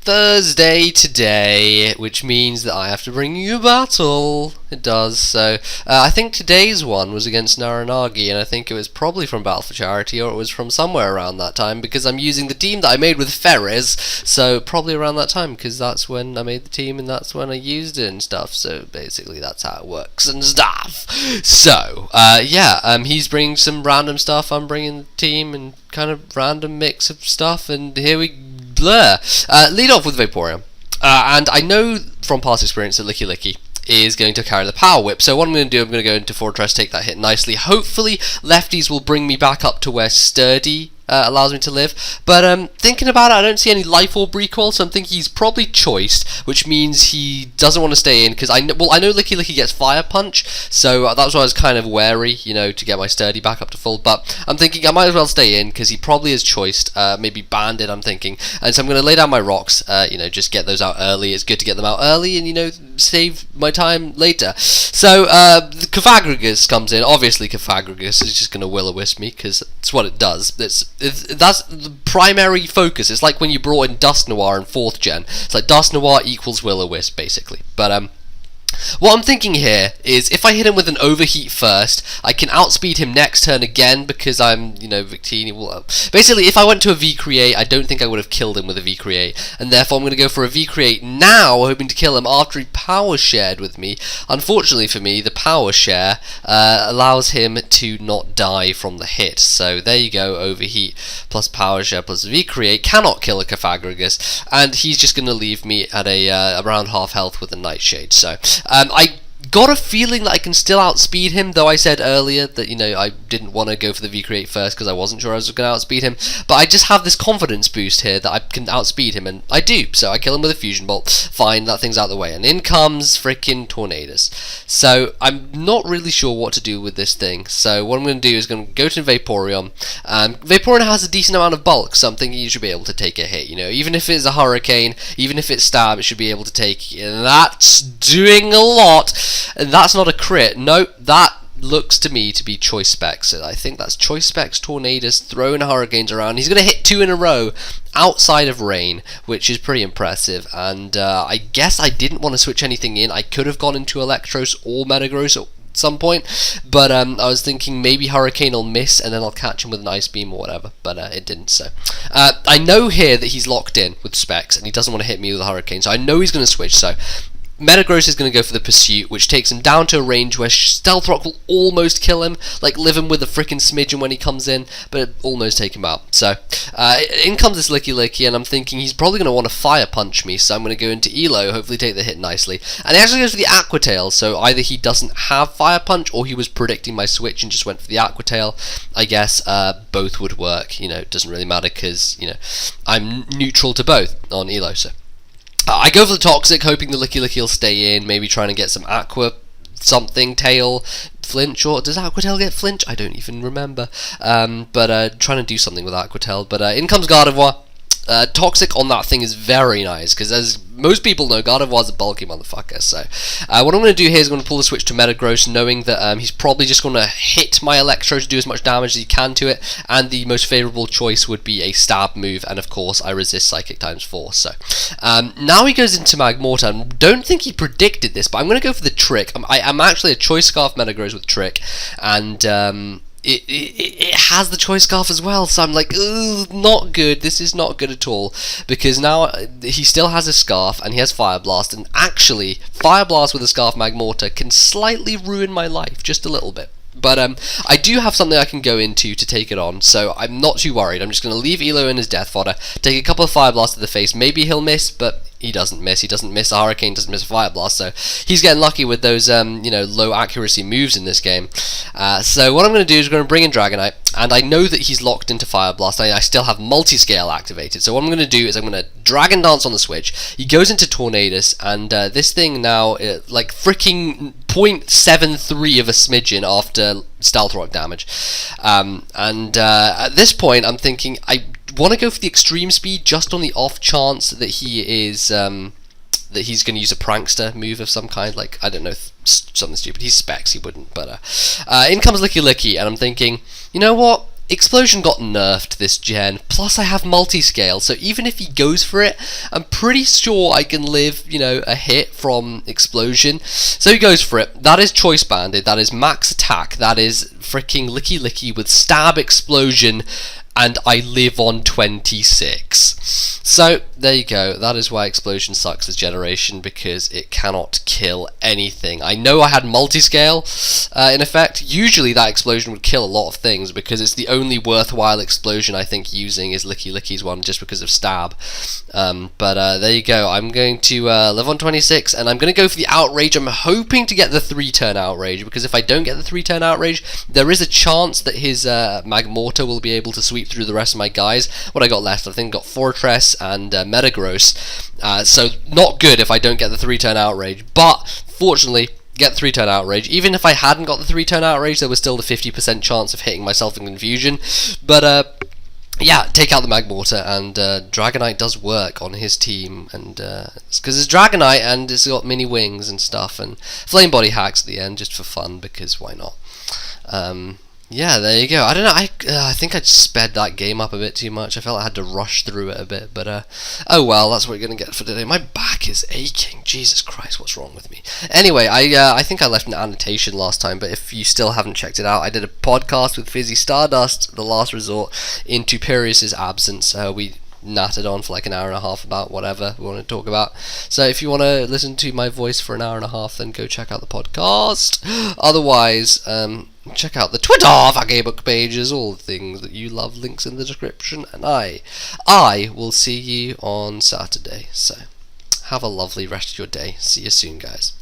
Thursday today, which means that I have to bring you a battle. It does. So I think today's one was against NARAnagi, and I think it was probably from Battle for Charity, or it was from somewhere around that time, because I'm using the team that I made with Ferris. So probably around that time, because that's when I made the team and that's when I used it and stuff. So basically that's how it works and stuff. So he's bringing some random stuff. I'm bringing the team and kind of random mix of stuff, and here we blur. Lead off with Vaporeon. And I know from past experience that Licky Licky is going to carry the Power Whip. So what I'm going to do, I'm going to go into Fortress, take that hit nicely. Hopefully, lefties will bring me back up to where Sturdy allows me to live. But thinking about it, I don't see any Life Orb recoil, so I'm thinking he's probably choiced, which means he doesn't want to stay in, because I know Licky Licky gets Fire Punch, so that's why I was kind of wary, to get my Sturdy back up to full. But I'm thinking I might as well stay in, because he probably is choiced, maybe banded, I'm thinking. And so I'm going to lay down my rocks, just get those out early. It's good to get them out early and, save my time later. So the Cofagrigus comes in. Obviously Cofagrigus is just going to Will-O-Wisp me, because that's what it does. That's the primary focus. It's like when you brought in Dust Noir in 4th gen. It's like Dust Noir equals Will-O-Wisp, basically. But what I'm thinking here is if I hit him with an Overheat first, I can outspeed him next turn again, because I'm, Victini. Well, basically, if I went to a V-Create, I don't think I would have killed him with a V-Create, and therefore I'm going to go for a V-Create now, hoping to kill him after he Power Shared with me. Unfortunately for me, the Power Share allows him to not die from the hit, so there you go, Overheat plus Power Share plus V-Create cannot kill a Cofagrigus, and he's just going to leave me at around half health with a Nightshade, so I got a feeling that I can still outspeed him, though I said earlier that, I didn't want to go for the V-Create first because I wasn't sure I was going to outspeed him, but I just have this confidence boost here that I can outspeed him, and I do, so I kill him with a Fusion Bolt, fine, that thing's out of the way, and in comes frickin' Tornadus. So I'm not really sure what to do with this thing, so what I'm going to do is going to go to Vaporeon. Vaporeon has a decent amount of bulk, so I'm thinking you should be able to take a hit, even if it's a Hurricane, even if it's Stab, it should be able to take, and that's doing a lot. And that's not a crit. Nope, that looks to me to be Choice Specs. So I think that's Choice Specs, Tornadus, throwing Hurricanes around. He's going to hit 2 in a row outside of Rain, which is pretty impressive. And I guess I didn't want to switch anything in. I could have gone into Electros or Metagross at some point, but I was thinking maybe Hurricane will miss and then I'll catch him with an Ice Beam or whatever, but it didn't. So I know here that he's locked in with Specs and he doesn't want to hit me with a Hurricane, so I know he's going to switch. So Metagross is going to go for the Pursuit, which takes him down to a range where Stealth Rock will almost kill him, like live him with a freaking smidgen when he comes in, but almost take him out. So, in comes this Licky Licky, and I'm thinking he's probably going to want to Fire Punch me, so I'm going to go into Elo, hopefully take the hit nicely. And he actually goes for the Aqua Tail, so either he doesn't have Fire Punch, or he was predicting my switch and just went for the Aqua Tail. I guess both would work, it doesn't really matter, because, I'm neutral to both on Elo, so. I go for the Toxic, hoping the Licky Licky will stay in, maybe trying to get some Aqua something, Tail, Flinch, or does Aqua Tail get Flinch? I don't even remember, but trying to do something with Aqua Tail, but in comes Gardevoir. Toxic on that thing is very nice, because as most people know, Gardevoir's a bulky motherfucker, so what I'm going to do here is I'm going to pull the switch to Metagross, knowing that he's probably just going to hit my Electro to do as much damage as he can to it, and the most favourable choice would be a Stab move, and of course I resist Psychic times 4, so now he goes into Magmortar, and don't think he predicted this, but I'm going to go for the Trick. I'm actually a Choice Scarf Metagross with Trick, and it has the Choice Scarf as well, so I'm like, ugh, not good, this is not good at all, because now he still has a Scarf, and he has Fire Blast, and actually, Fire Blast with a Scarf Magmortar can slightly ruin my life, just a little bit. But I do have something I can go into to take it on, so I'm not too worried. I'm just going to leave Elo in his Death Fodder, take a couple of Fire Blasts to the face, maybe he'll miss, but he doesn't miss. He doesn't miss a Hurricane, doesn't miss a Fire Blast, so he's getting lucky with those, low accuracy moves in this game. So what I'm going to do is going to bring in Dragonite, and I know that he's locked into Fire Blast. I still have Multiscale activated, so what I'm going to do is I'm going to Dragon Dance on the switch. He goes into Tornadus, and this thing now, like freaking 0.73 of a smidgen after Stealth Rock damage. At this point, I'm thinking I want to go for the Extreme Speed just on the off chance that he is that he's going to use a Prankster move of some kind, like, I don't know, something stupid. He's Specs, he wouldn't, but in comes Licky Licky, and I'm thinking, you know what? Explosion got nerfed this gen, plus I have multi-scale, so even if he goes for it, I'm pretty sure I can live, you know, a hit from Explosion. So he goes for it. That is Choice Banded, that is max attack, that is freaking Licky Licky with Stab Explosion, and I live on 26. So there you go, that is why Explosion sucks this generation, because it cannot kill anything. I know I had multi-scale in effect. Usually that Explosion would kill a lot of things, because it's the only worthwhile Explosion I think using is Licky Licky's one, just because of Stab. But there you go, I'm going to live on 26, and I'm going to go for the Outrage. I'm hoping to get the 3-turn Outrage, because if I don't get the 3-turn Outrage, there is a chance that his Magmortar will be able to sweep through the rest of my guys. What I got left, I think got Fortress and Metagross, so not good if I don't get the 3-turn Outrage, but fortunately get the 3-turn Outrage. Even if I hadn't got the 3-turn Outrage, there was still the 50% chance of hitting myself in Confusion, but yeah, take out the Magmortar, and Dragonite does work on his team, and it's because it's Dragonite and it's got mini wings and stuff, and Flame Body hacks at the end just for fun, because why not? Yeah, there you go. I don't know, I think I sped that game up a bit too much. I felt I had to rush through it a bit, but oh well, that's what we're going to get for today. My back is aching. Jesus Christ, what's wrong with me? Anyway, I think I left an annotation last time, but if you still haven't checked it out, I did a podcast with Fizzy Stardust, The Last Resort, into Perius's absence. We nattered on for like an hour and a half about whatever we want to talk about. So if you want to listen to my voice for an hour and a half, then go check out the podcast. Otherwise, check out the Twitter Facebook pages, all the things that you love, links in the description, and I will see you on Saturday. So have a lovely rest of your day. See you soon, guys.